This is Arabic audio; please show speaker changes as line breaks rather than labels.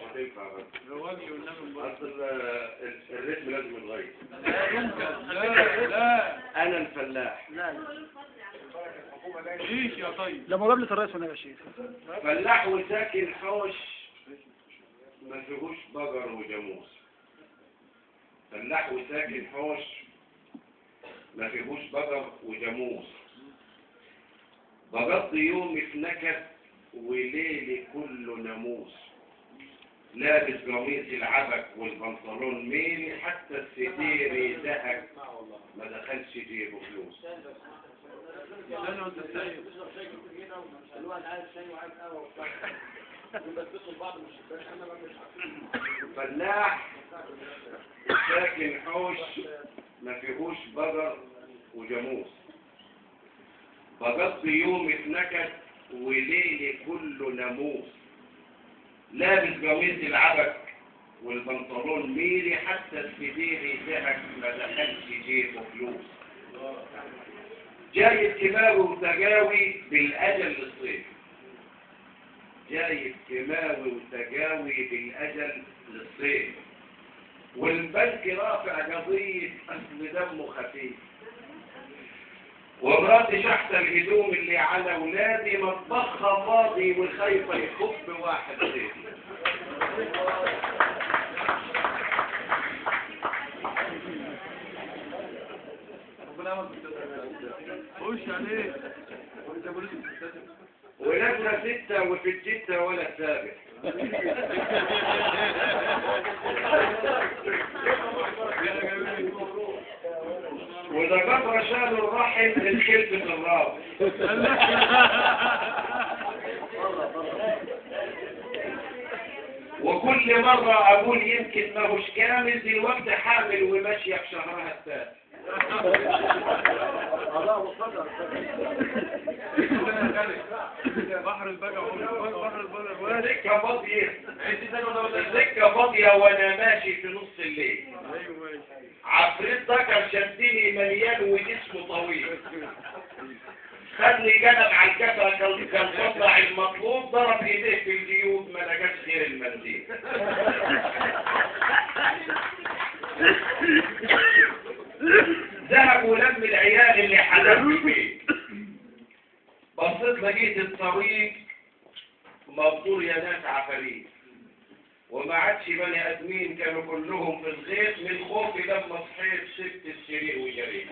هتنفع بس.
الراجل والنبي
اصل الريتم لازم يتغير.
لا يمكن. لا
انا الفلاح.
لا
ايش يا طيب؟
لا مقابلة الرئيس ولا يا شيخ.
فلاح وساكن حوش ما فيهوش بقر وجاموس. فلاح وساكن حوش ما فيهوش بقر وجاموس. بقضي يومي في نكد وليلي كله ناموس. لابس قميص العبك والبنطلون ميري حتى الستير دهك ما دخلش جيبه فلوس.
انا وانت سايب.
فلاح ساكن حوش ما فيهوش بقر وجاموس. بقضي يومي في نكد وليلي كله ناموس. لابس قميص العبك والبنطلون ميري حتى السدير دهك ما دخلش جيبه فلوس. جاي كيماوي وتجاوي بالاجل للصيف. جاي كيماوي وتجاوي بالاجل للصيف. والبنك رافع قضيه اصل دمه خفيف. ومراتي شحت الهدوم اللي على ولادي مطبخها فاضي وخايفه يخب واحد زيت.
خش عليه.
ولادنا ستة وفي الجتة ولا سابق. وده جبر شال الرحم من خلفة الراب. وكل مرة أقول يمكن ما هوش كامل دلوقتي حامل وماشية في شهرها الثالث.
بحر البقع بحر البقع.
السكة فاضية. السكة فاضية وأنا ماشي في نص الليل.
ايوه
عفريت ذكر شدني مليان وجسمه طويل. خدني جنب على الكفة كالقطع المطلوب ضرب ايديه في الجيوب ما لقاش غير المنديل. ذهب ولم العيال اللي حلفت فيه. بصيت لقيت الطريق مبطور يا ناس عفاريت. وما عادش بني ادمين كانوا كلهم في الغيط من خوفي لما صحيت سبت السرير وجريت.